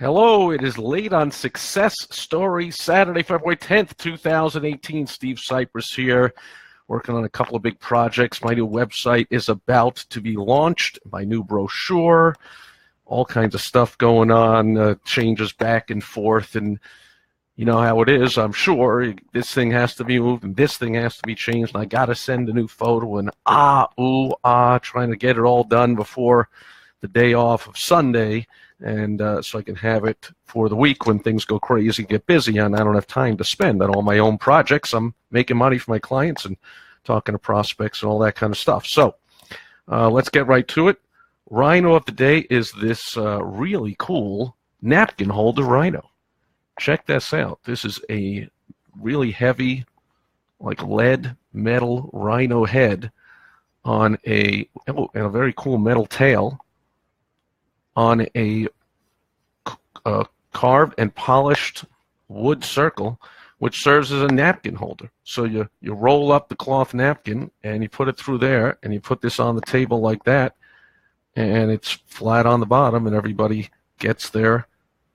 Hello, it is late on Success Story, Saturday, February 10th, 2018. Steve Sipress here, working on a couple of big projects. My new website is about to be launched, my new brochure, all kinds of stuff going on, changes back and forth, and you know how it is, I'm sure. This thing has to be moved, and this thing has to be changed, and I got to send a new photo, and trying to get it all done before the day off of Sunday, and so I can have it for the week when things go crazy, get busy, and I don't have time to spend on all my own projects. I'm making money for my clients and talking to prospects and all that kind of stuff. So let's get right to it. Rhino of the day is this really cool napkin holder Rhino. Check this out. This is a really heavy, like lead metal Rhino head on and a very cool metal tail on a carved and polished wood circle, which serves as a napkin holder. So you roll up the cloth napkin and you put it through there, and you put this on the table like that, and it's flat on the bottom, and everybody gets their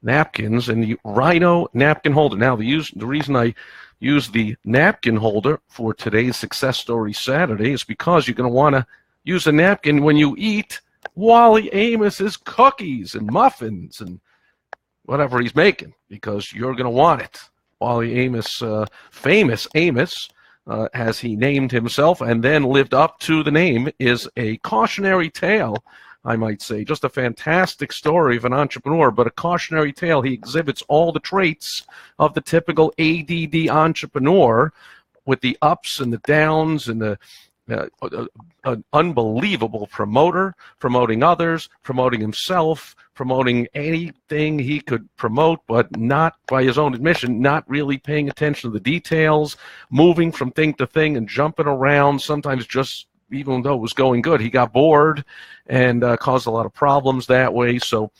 napkins. And the Rhino napkin holder. Now, the reason I use the napkin holder for today's Success Story Saturday is because you're going to want to use a napkin when you eat Wally Amos's cookies and muffins and whatever he's making, because you're going to want it. Wally Amos, famous Amos, as he named himself and then lived up to the name, is a cautionary tale, I might say. Just a fantastic story of an entrepreneur, but a cautionary tale. He exhibits all the traits of the typical ADD entrepreneur, with the ups and the downs and the an unbelievable promoter, promoting others, promoting himself, promoting anything he could promote, but not, by his own admission, not really paying attention to the details, moving from thing to thing and jumping around, sometimes just, even though it was going good, he got bored and caused a lot of problems that way. So,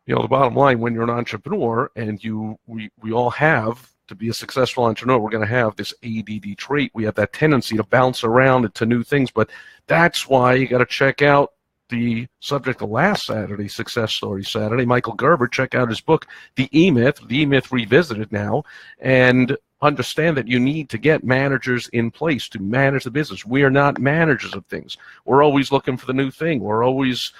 you know, the bottom line, when you're an entrepreneur, and we all have, to be a successful entrepreneur, we're going to have this ADD trait. We have that tendency to bounce around into new things, but that's why you got to check out the subject of last Saturday, Success Story Saturday. Michael Gerber, check out his book, The E-Myth Revisited now, and understand that you need to get managers in place to manage the business. We are not managers of things. We're always looking for the new thing. We're always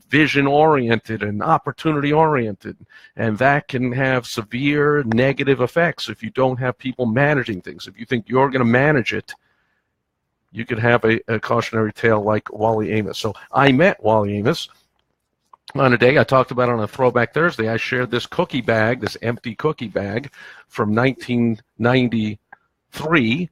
vision-oriented and opportunity-oriented, and that can have severe negative effects if you don't have people managing things. If you think you're going to manage it, you could have a cautionary tale like Wally Amos. So I met Wally Amos on a day. I talked about it on a Throwback Thursday. I shared this cookie bag, this empty cookie bag from 1993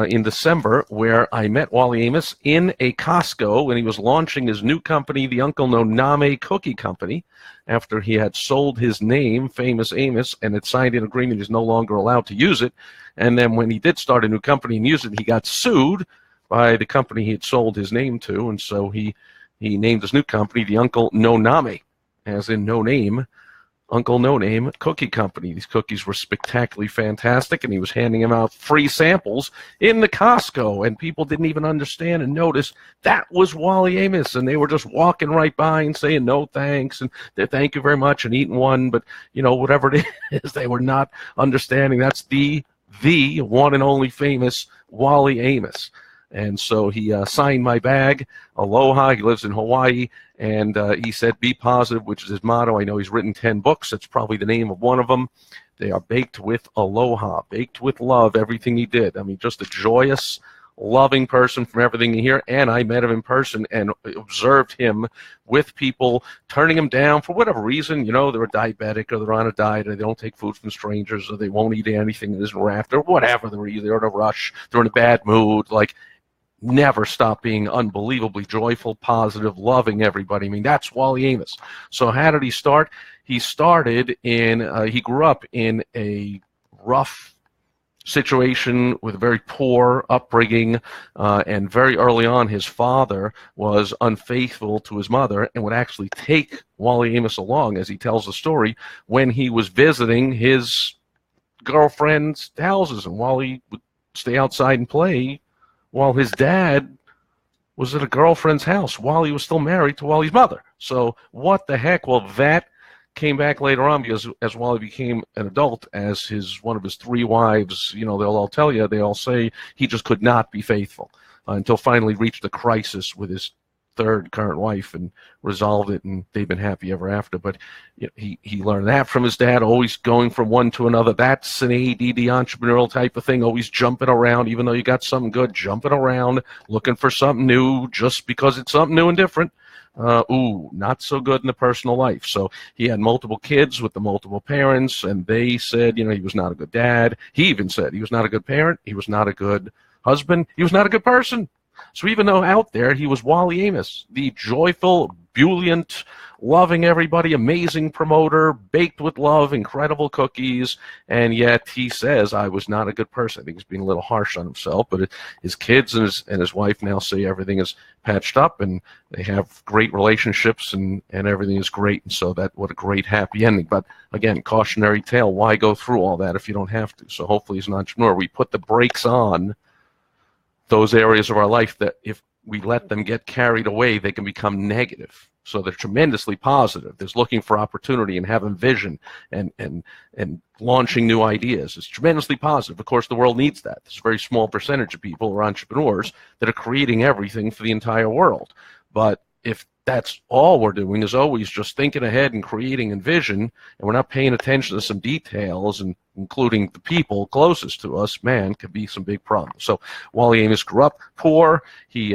in December, where I met Wally Amos in a Costco when he was launching his new company, the Uncle No Name Cookie Company, after he had sold his name, Famous Amos, and had signed an agreement he's no longer allowed to use it. And then when he did start a new company and use it, he got sued by the company he had sold his name to, and so he named his new company the Uncle No Name, as in no name, Uncle No Name Cookie Company. These cookies were spectacularly fantastic, and he was handing them out free samples in the Costco, and people didn't even understand and notice that was Wally Amos, and they were just walking right by and saying no thanks and thank you very much and eating one, but you know, whatever it is, they were not understanding that's the one and only famous Wally Amos. And so he signed my bag, Aloha. He lives in Hawaii, and he said, be positive, which is his motto. I know he's written 10 books. That's probably the name of one of them. They are baked with aloha, baked with love, everything he did. I mean, just a joyous, loving person from everything you hear. And I met him in person and observed him with people turning him down for whatever reason. You know, they're diabetic, or they're on a diet, or they don't take food from strangers, or they won't eat anything that isn't wrapped, or whatever. They're in a rush. They're in a bad mood. Like, never stop being unbelievably joyful, positive, loving everybody. I mean, that's Wally Amos. So how did he start? He started he grew up in a rough situation with a very poor upbringing, and very early on his father was unfaithful to his mother and would actually take Wally Amos along, as he tells the story, when he was visiting his girlfriend's houses, and Wally would stay outside and play while his dad was at a girlfriend's house while he was still married to Wally's mother. So what the heck? Well, that came back later on because as Wally became an adult, as one of his 3 wives, they'll all tell you, they all say he just could not be faithful until finally reached a crisis with his 3rd current wife and resolved it, and they've been happy ever after. But he learned that from his dad, always going from one to another. That's an ADD entrepreneurial type of thing, always jumping around, even though you got something good, jumping around, looking for something new just because it's something new and different. Not so good in the personal life. So he had multiple kids with the multiple parents, and they said, he was not a good dad. He even said he was not a good parent. He was not a good husband. He was not a good person. So even though out there he was Wally Amos, the joyful, buoyant, loving everybody, amazing promoter, baked with love, incredible cookies, and yet he says, I was not a good person. I think he's being a little harsh on himself, but his kids and his wife now say everything is patched up, and they have great relationships, and everything is great. And so what a great happy ending. But again, cautionary tale, why go through all that if you don't have to? So hopefully as an entrepreneur, we put the brakes on those areas of our life that if we let them get carried away, they can become negative. So they're tremendously positive. There's looking for opportunity and having vision and launching new ideas. It's tremendously positive. Of course, the world needs that. There's a very small percentage of people or entrepreneurs that are creating everything for the entire world. But if that's all we're doing is always just thinking ahead and creating and vision, and we're not paying attention to some details, and including the people closest to us, man, could be some big problems. So Wally Amos grew up poor. He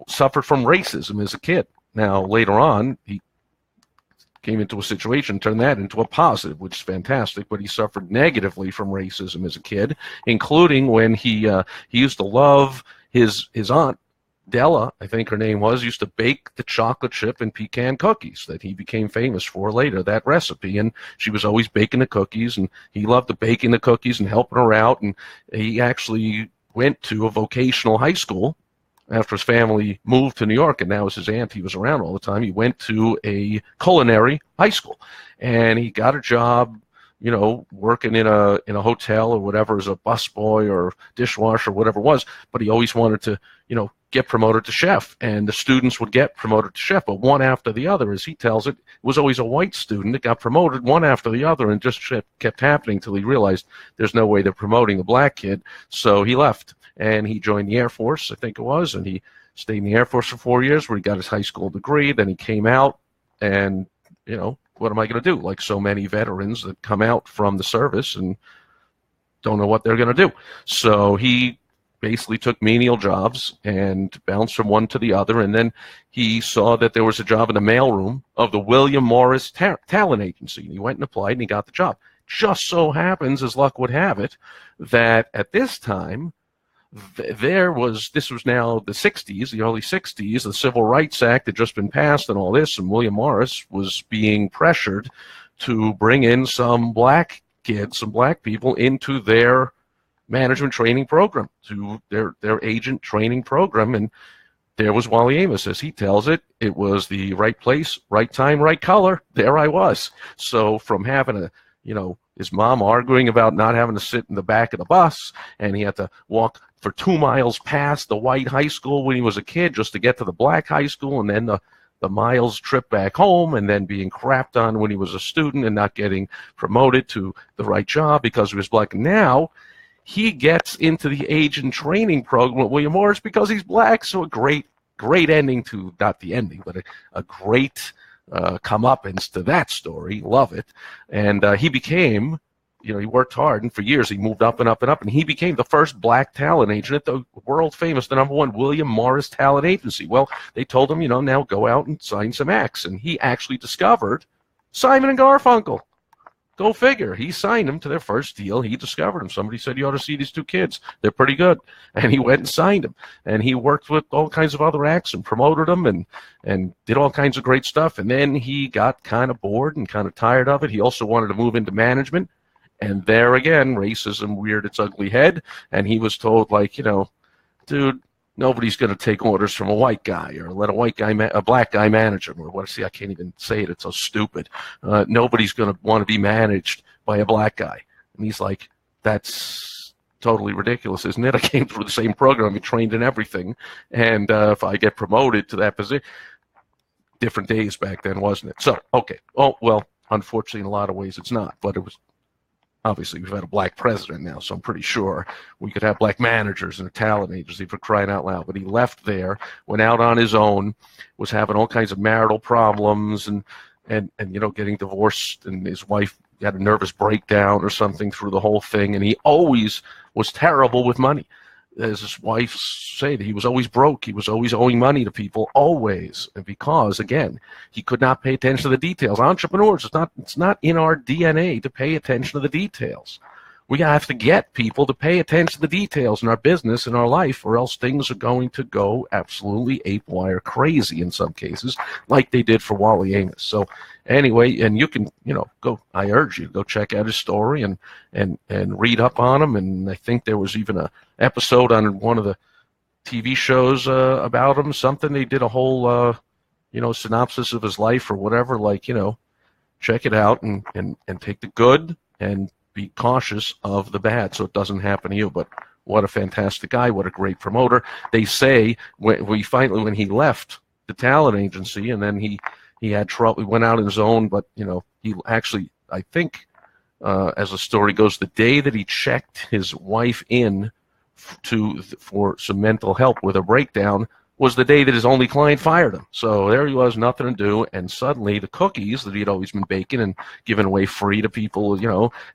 suffered from racism as a kid. Now, later on, he came into a situation, turned that into a positive, which is fantastic, but he suffered negatively from racism as a kid, including when he used to love his aunt, Della, I think her name was, used to bake the chocolate chip and pecan cookies that he became famous for later, that recipe. And she was always baking the cookies, and he loved the baking the cookies and helping her out. And he actually went to a vocational high school after his family moved to New York, and now as his aunt, he was around all the time. He went to a culinary high school, and he got a job, working in a hotel or whatever as a busboy or dishwasher or whatever it was. But he always wanted to, get promoted to chef, and the students would get promoted to chef, but one after the other, as he tells it, was always a white student that got promoted one after the other, and just kept happening till he realized there's no way they're promoting a black kid. So he left, and he joined the Air Force, I think it was, and he stayed in the Air Force for 4 years where he got his high school degree. Then he came out, and, what am I going to do? Like so many veterans that come out from the service and don't know what they're going to do. So he basically took menial jobs and bounced from one to the other, and then he saw that there was a job in the mailroom of the William Morris Talent Agency, and he went and applied, and he got the job. Just so happens, as luck would have it, that at this time, this was now the 60s, the early 60s, the Civil Rights Act had just been passed and all this, and William Morris was being pressured to bring in some black kids, some black people into their management training program, to their agent training program. And there was Wally Amos, as he tells it. It was the right place, right time, right color. There I was. So from having his mom arguing about not having to sit in the back of the bus, and he had to walk for 2 miles past the white high school when he was a kid just to get to the black high school, and then the miles trip back home, and then being crapped on when he was a student and not getting promoted to the right job because he was black. Now he gets into the agent training program with William Morris because he's black. So a great ending to, not the ending, but a great comeuppance to that story. Love it. And he became, he worked hard, and for years he moved up and up and up, and he became the first black talent agent at the world famous, the #1 William Morris Talent Agency. Well, they told him, now go out and sign some acts, and he actually discovered Simon and Garfunkel. Go figure. He signed them to their first deal. He discovered them. Somebody said, you ought to see these 2 kids. They're pretty good. And he went and signed them. And he worked with all kinds of other acts and promoted them and did all kinds of great stuff. And then he got kind of bored and kind of tired of it. He also wanted to move into management. And there again, racism reared its ugly head. And he was told, dude, nobody's going to take orders from a white guy, or let a black guy manage him, or what? See, I can't even say it. It's so stupid. Nobody's going to want to be managed by a black guy. And he's like, that's totally ridiculous, isn't it? I came through the same program, I trained in everything, and if I get promoted to that position, different days back then, wasn't it? So, okay. Oh, well, unfortunately, in a lot of ways it's not, but it was. Obviously, we've had a black president now, so I'm pretty sure we could have black managers and a talent agency, for crying out loud. But he left there, went out on his own, was having all kinds of marital problems and getting divorced, and his wife had a nervous breakdown or something through the whole thing, and he always was terrible with money. As his wife said, he was always broke. He was always owing money to people, always. And because, again, he could not pay attention to the details. Entrepreneurs, it's not in our DNA to pay attention to the details. We have to get people to pay attention to the details in our business, in our life, or else things are going to go absolutely ape-wire crazy in some cases, like they did for Wally Amos. So anyway, and you can, go, I urge you, go check out his story and read up on him. And I think there was even a episode on one of the TV shows about him, something. They did a whole, synopsis of his life or whatever, check it out and take the good and be cautious of the bad so it doesn't happen to you. But what a fantastic guy, what a great promoter. They say when he left the talent agency, and then he had trouble, he went out on his own, but he actually, I think, as the story goes, the day that he checked his wife in for some mental help with a breakdown was the day that his only client fired him. So there he was, nothing to do, and suddenly the cookies that he'd always been baking and giving away free to people,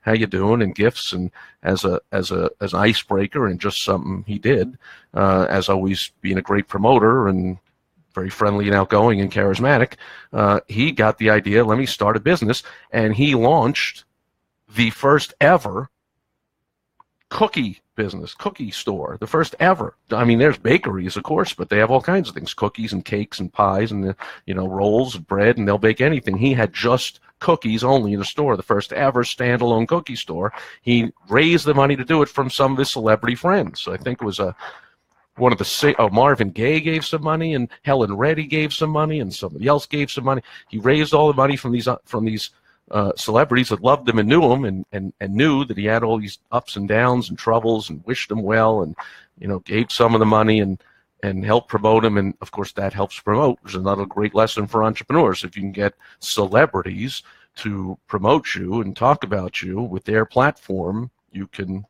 how you doing, and gifts, and as an icebreaker, and just something he did, as always being a great promoter and very friendly and outgoing and charismatic, he got the idea, let me start a business, and he launched the first ever cookie store, the first ever. I mean, there's bakeries, of course, but they have all kinds of things, cookies and cakes and pies and, rolls and bread, and they'll bake anything. He had just cookies only in the store, the first ever standalone cookie store. He raised the money to do it from some of his celebrity friends. So I think it was Marvin Gaye gave some money, and Helen Reddy gave some money, and somebody else gave some money. He raised all the money from these celebrities that loved him and knew him, and knew that he had all these ups and downs and troubles, and wished him well, and gave some of the money and helped promote him. And of course that helps promote. There's another great lesson for entrepreneurs. If you can get celebrities to promote you and talk about you with their platform, you can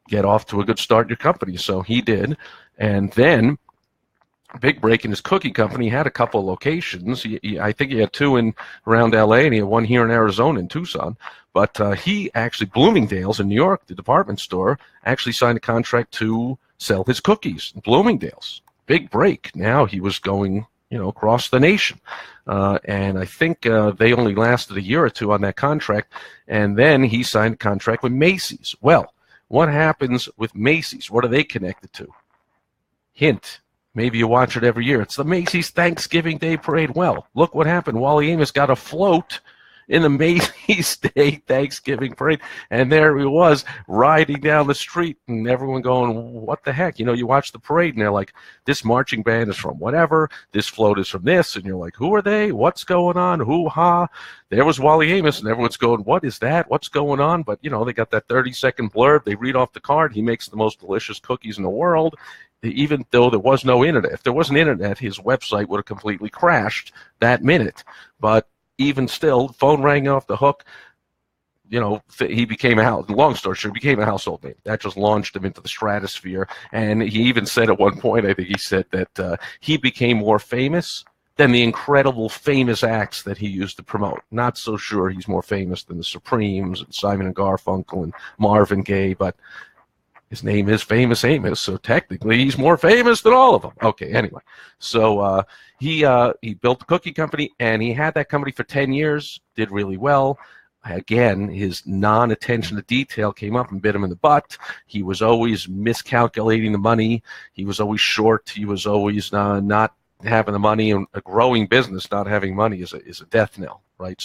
get off to a good start in your company. So he did. And then big break in his cookie company. He had a couple of locations. I think he had two around LA, and he had one here in Arizona in Tucson. But he actually, Bloomingdale's in New York, the department store, actually signed a contract to sell his cookies. Bloomingdale's, big break. Now he was going, across the nation. And I think they only lasted a year or two on that contract. And then he signed a contract with Macy's. Well, what happens with Macy's? What are they connected to? Hint. Maybe you watch it every year. It's the Macy's Thanksgiving Day Parade. Well, look what happened. Wally Amos got a float in the Macy's Day Thanksgiving Parade, and there he was riding down the street, and everyone going, what the heck? You watch the parade, and they're like, this marching band is from whatever, this float is from this, and you're like, who are they? What's going on? Hoo-ha. There was Wally Amos, and everyone's going, what is that? What's going on? But, they got that 30-second blurb. They read off the card. He makes the most delicious cookies in the world. Even though there was no internet. If there wasn't internet, his website would have completely crashed that minute. But even still, phone rang off the hook. He became long story short, became a household name. That just launched him into the stratosphere. And he even said at one point, I think he said that he became more famous than the incredible famous acts that he used to promote. Not so sure he's more famous than the Supremes and Simon and Garfunkel and Marvin Gaye, but his name is Famous Amos, so technically he's more famous than all of them. Okay, anyway. So he built the cookie company, and he had that company for 10 years, did really well. Again, his non-attention to detail came up and bit him in the butt. He was always miscalculating the money. He was always short. He was always not having the money. And a growing business, not having money is a death knell, right?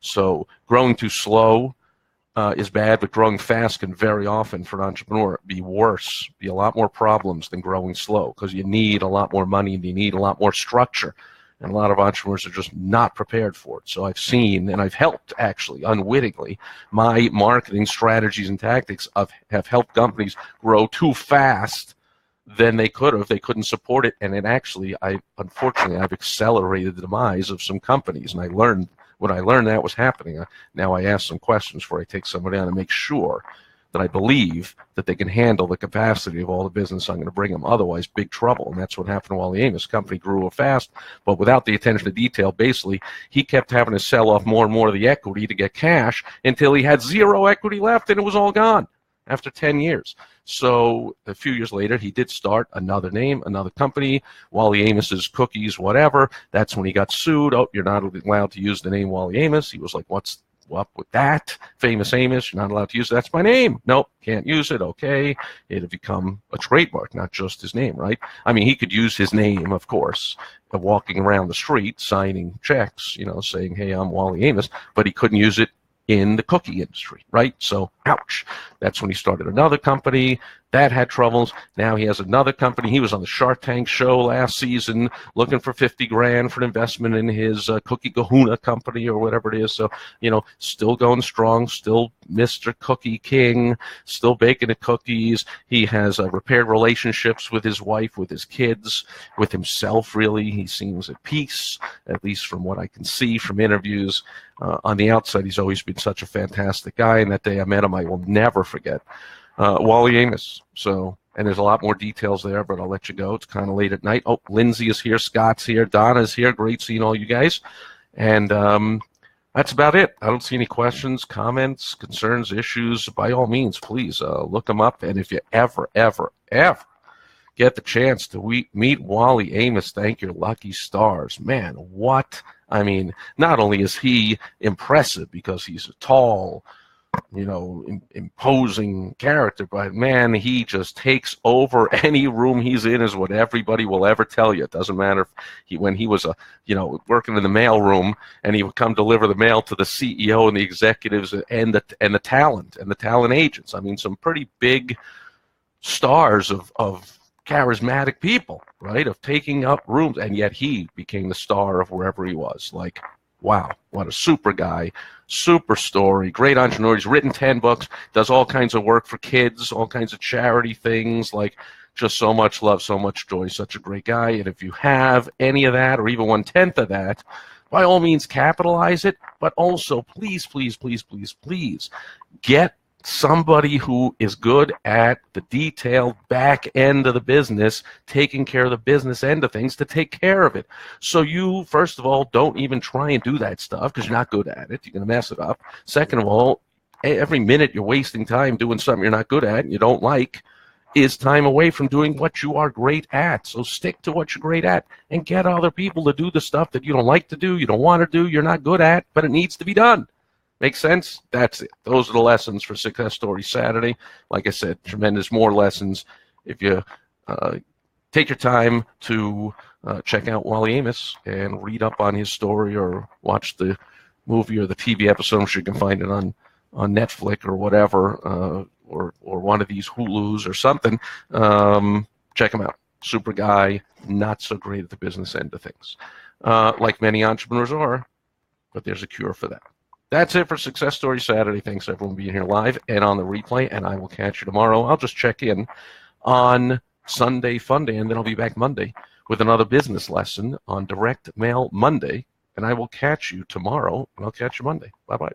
So growing too slow is bad, but growing fast can very often, for an entrepreneur, be worse, be a lot more problems than growing slow, because you need a lot more money and you need a lot more structure. And a lot of entrepreneurs are just not prepared for it. So I've seen, and I've helped, actually, unwittingly, my marketing strategies and tactics have helped companies grow too fast than they could have. They couldn't support it, and it actually, unfortunately, I've accelerated the demise of some companies, and when I learned that was happening, now I ask some questions before I take somebody on to make sure that I believe that they can handle the capacity of all the business I'm going to bring them. Otherwise, big trouble. And that's what happened to Wally Amos. The company grew fast, but without the attention to detail, basically, he kept having to sell off more and more of the equity to get cash until he had zero equity left, and it was all gone after 10 years. So a few years later, he did start another name, another company, Wally Amos's Cookies, whatever. That's when he got sued. Oh, you're not allowed to use the name Wally Amos. He was like, what's up with that? Famous Amos, you're not allowed to use it. That's my name. Nope, can't use it. Okay. It had become a trademark, not just his name, right? I mean, he could use his name, of course, walking around the street, signing checks, saying, hey, I'm Wally Amos, but he couldn't use it in the cookie industry, right? So, ouch. That's when he started another company. That had troubles. Now he has another company. He was on the Shark Tank show last season looking for 50 grand for an investment in his Cookie Kahuna company or whatever it is. So, still going strong, still Mr. Cookie King, still baking the cookies. He has repaired relationships with his wife, with his kids, with himself, really. He seems at peace, at least from what I can see from interviews. On the outside, he's always been such a fantastic guy, and that day I met him, I will never forget. Wally Amos. So, and there's a lot more details there, but I'll let you go. It's kind of late at night. Oh, Lindsay is here. Scott's here. Donna's here. Great seeing all you guys. And that's about it. I don't see any questions, comments, concerns, issues. By all means, please look them up. And if you ever get the chance to meet Wally Amos, thank your lucky stars. Man, what? I mean, not only is he impressive because he's a tall, imposing character, but man, he just takes over any room he's in, is what everybody will ever tell you. It doesn't matter if when he was working in the mail room and he would come deliver the mail to the CEO and the executives and the talent agents. I mean, some pretty big stars of charismatic people, right? Of taking up rooms, and yet he became the star of wherever he was. Like, wow, what a super guy, super story, great entrepreneur. He's written 10 books, does all kinds of work for kids, all kinds of charity things, like just so much love, so much joy, such a great guy. And if you have any of that, or even 1/10 of that, by all means, capitalize it, but also please, please, please, please, please get somebody who is good at the detailed back end of the business, taking care of the business end of things, to take care of it. So you, first of all, don't even try and do that stuff because you're not good at it. You're going to mess it up. Second of all, every minute you're wasting time doing something you're not good at and you don't like is time away from doing what you are great at. So stick to what you're great at and get other people to do the stuff that you don't like to do, you don't want to do, you're not good at, but it needs to be done. Make sense? That's it. Those are the lessons for Success Story Saturday. Like I said, tremendous more lessons. If you take your time to check out Wally Amos and read up on his story or watch the movie or the TV episode, I'm sure you can find it on Netflix or whatever, or one of these Hulus or something. Check him out. Super guy, not so great at the business end of things. Like many entrepreneurs are, but there's a cure for that. That's it for Success Story Saturday. Thanks, everyone, for being here live and on the replay, and I will catch you tomorrow. I'll just check in on Sunday Fun Day, and then I'll be back Monday with another business lesson on Direct Mail Monday, and I will catch you tomorrow, and I'll catch you Monday. Bye-bye.